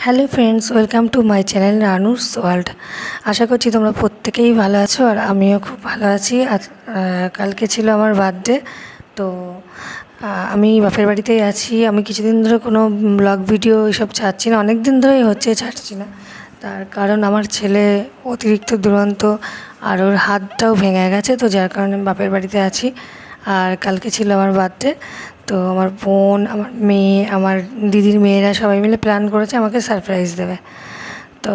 Hello friends, welcome to my channel Ranu's world. আশা করছি তোমরা প্রত্যেকেই ভালো আছো আর আমিও খুব ভালো আছি। আর কালকে ছিল আমার বার্থডে, তো আমি বাপের বাড়িতেই আছি। আমি কিছুদিন ধরে কোনো ব্লগ ভিডিও এসব ছাড়ছি না, অনেক দিন ধরেই হচ্ছে, ছাড়ছি না। তার কারণ আমার ছেলে অতিরিক্ত দুরন্ত আর ওর হাতটাও ভেঙে গেছে, তো যার কারণে আমি বাপের বাড়িতে আছি। আর কালকে ছিল আমার বার্থডে, তো আমার বোন, আমার মেয়ে, আমার দিদির মেয়েরা সবাই মিলে প্ল্যান করেছে আমাকে সারপ্রাইজ দেবে। তো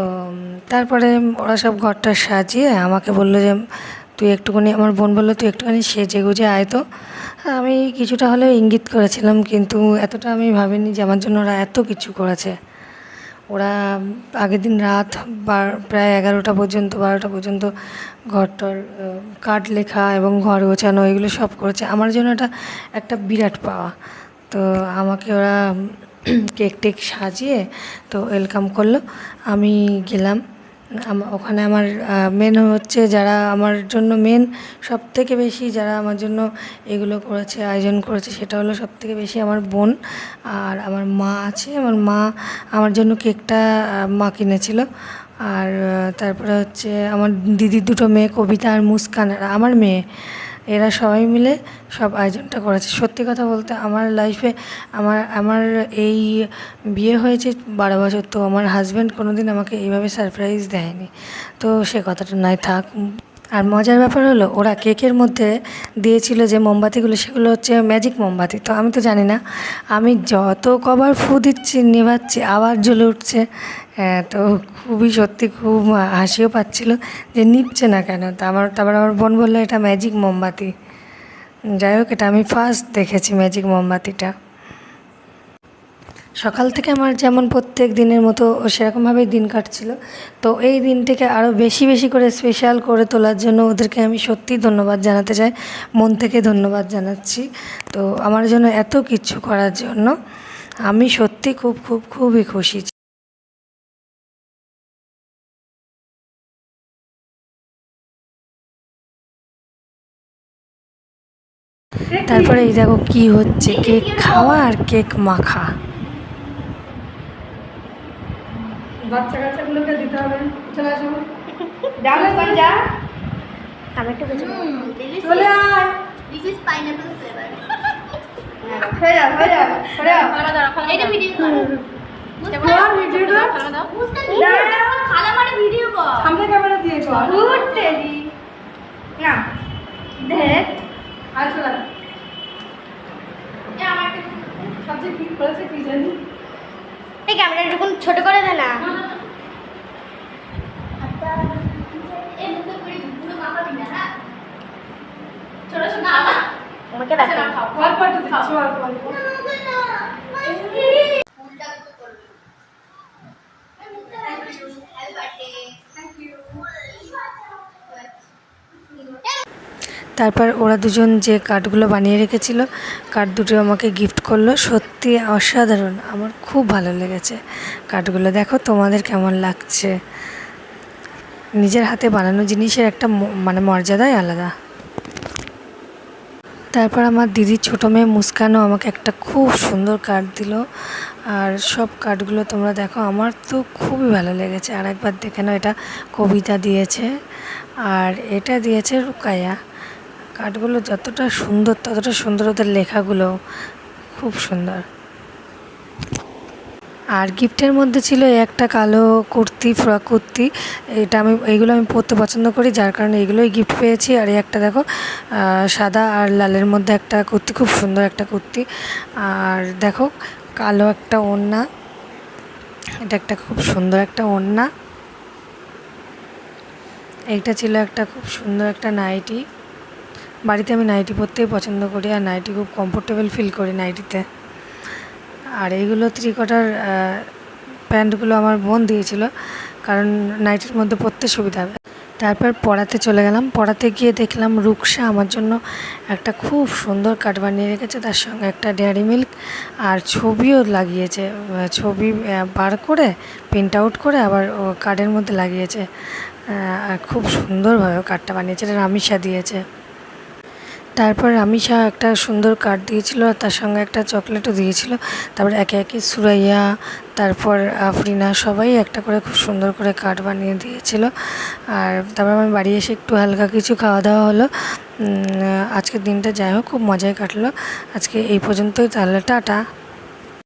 তারপরে ওরা সব ঘরটা সাজিয়ে আমাকে বললো যে তুই একটুখানি, আমার বোন বললো তুই একটুখানি সেজে গুজে আয়। তো আমি কিছুটা হলেও ইঙ্গিত করেছিলাম, কিন্তু এতটা আমি ভাবিনি যে আমার জন্য ওরা এত কিছু করেছে। ওরা আগের দিন রাত প্রায় 11টা পর্যন্ত, 12টা পর্যন্ত ঘরটার কার্ড লেখা এবং ঘর গোছানো এগুলো সব করেছে। আমার জন্য এটা একটা বিরাট পাওয়া। তো আমাকে ওরা কেক টেক সাজিয়ে তো ওয়েলকাম করলো। আমি গেলাম ওখানে। আমার মেন হচ্ছে, যারা আমার জন্য মেন সবথেকে বেশি, যারা আমার জন্য এগুলো করেছে, আয়োজন করেছে, সেটা হলো সবথেকে বেশি আমার বোন আর আমার মা আছে। আমার মা আমার জন্য কেকটা মা কিনেছিল। আর তারপরে হচ্ছে আমার দিদির দুটো মেয়ে, কবিতা আর মুস্কান, আর আমার মেয়ে, এরা সবাই মিলে সব আয়োজনটা করেছে। সত্যি কথা বলতে আমার লাইফে আমার আমার এই বিয়ে হয়েছে 12 বছর, তো আমার হাজব্যান্ড কোনো দিন আমাকে এইভাবে সারপ্রাইজ দেয়নি। তো সে কথাটা নয় থাক। আর মজার ব্যাপার হলো, ওরা কেকের মধ্যে দিয়েছিল যে মোমবাতিগুলো, সেগুলো হচ্ছে ম্যাজিক মোমবাতি। তো আমি তো জানি না, আমি যত কবার ফু দিচ্ছি, নেভাচ্ছি, আবার জ্বলে উঠছে। হ্যাঁ, তো খুবই সত্যি খুব হাসিও পাচ্ছিল যে নিচ্ছে না কেন। তারপর আমার বোন বললো এটা ম্যাজিক মোমবাতি। যাই হোক, এটা আমি ফার্স্ট দেখেছি ম্যাজিক মোমবাতিটা। সকাল থেকে আমার যেমন প্রত্যেক দিনের মতো সেরকমভাবেই দিন কাটছিল। তো এই দিনটিকে আরও বেশি বেশি করে স্পেশাল করে তোলার জন্য ওদেরকে আমি সত্যিই ধন্যবাদ জানাতে চাই, মন থেকে ধন্যবাদ জানাচ্ছি। তো আমার জন্য এত কিছু করার জন্য আমি সত্যি খুব খুব খুবই খুশি। তারপরে এই দেখো কি হচ্ছে, কেক খাওয়া আর কেক মাখা। বাচ্চা কাচ্চাগুলোকে দিতে হবে। চলে আসো, যা আমি একটু চলে আয়। This is pineapple flavour. হয়ে যা হয়ে যা হয়ে যা, এটা ভিডিও করো। মুস্কান ভিডিও দাও। মুস্কান খালা মানে ভিডিও কর, সামনে ক্যামেরা দিয়ে কর। গুড টেলি না দেখ আর চলা। এ আমার সবচেয়ে কি করেছে কি জানি, এই ক্যামেরাটা যখন ছোট করে দে না। আমাকে দেখো অল্প একটু দিচ্ছি, অল্প অল্প। তারপর ওরা দুজন যে কার্ডগুলো বানিয়ে রেখেছিল, কার্ড দুটো আমাকে গিফট করলো। সত্যি অসাধারণ, আমার খুব ভালো লেগেছে কার্ডগুলো। দেখো তোমাদের কেমন লাগছে। নিজের হাতে বানানো জিনিসের একটা মানে মর্যাদাই আলাদা। তারপর আমার দিদির ছোটো মেয়ে মুস্কানও আমাকে একটা খুব সুন্দর কার্ড দিল। আর সব কার্ডগুলো তোমরা দেখো, আমার তো খুবই ভালো লেগেছে। আর একবার দেখে নাও, এটা কবিতা দিয়েছে আর এটা দিয়েছে রুকাইয়া। কার্ডগুলো যতটা সুন্দর ততটা সুন্দর, ওদের লেখাগুলো খুব সুন্দর। আর গিফটের মধ্যে ছিল একটা কালো কুর্তি, ফ্রক কুর্তি। এইগুলো আমি পরতে পছন্দ করি, যার কারণে এগুলোই গিফট পেয়েছি। আর এই একটা দেখো, সাদা আর লালের মধ্যে একটা কুর্তি, খুব সুন্দর একটা কুর্তি। আর দেখো কালো একটা ওড়না, এটা একটা খুব সুন্দর একটা ওড়না। এইটা ছিল একটা খুব সুন্দর একটা নাইটি। বাড়িতে আমি নাইটি পরতেই পছন্দ করি, আর নাইটি খুব কমফোর্টেবল ফিল করি নাইটিতে। আর এইগুলো ত্রিকটার প্যান্টগুলো আমার বোন দিয়েছিল, কারণ নাইটির মধ্যে পরতে সুবিধা হবে। তারপর পড়াতে চলে গেলাম। পড়াতে গিয়ে দেখলাম রুকসা আমার জন্য একটা খুব সুন্দর কার্ড বানিয়ে রেখেছে, তার সঙ্গে একটা ডেয়ারি মিল্ক আর ছবিও লাগিয়েছে। ছবি বার করে প্রিন্ট আউট করে আবার ও কার্ডের মধ্যে লাগিয়েছে। আর খুব সুন্দরভাবে কার্ডটা বানিয়েছে, এটা রামিসা দিয়েছে। তারপর রামিসা একটা সুন্দর কার্ড দিয়েছিল আর তার সঙ্গে একটা চকলেটও দিয়েছিল। তারপর একে একে সুরাইয়া, তারপর আফরিনা সবাই একটা করে খুব সুন্দর করে কার্ড বানিয়ে দিয়েছিল। আর তারপর আমি বাড়ি এসে একটু হালকা কিছু খাওয়া দাওয়া হলো। আজকের দিনটা যাই হোক খুব মজায় কাটলো। আজকে এই পর্যন্তই, তাহলে টাটা।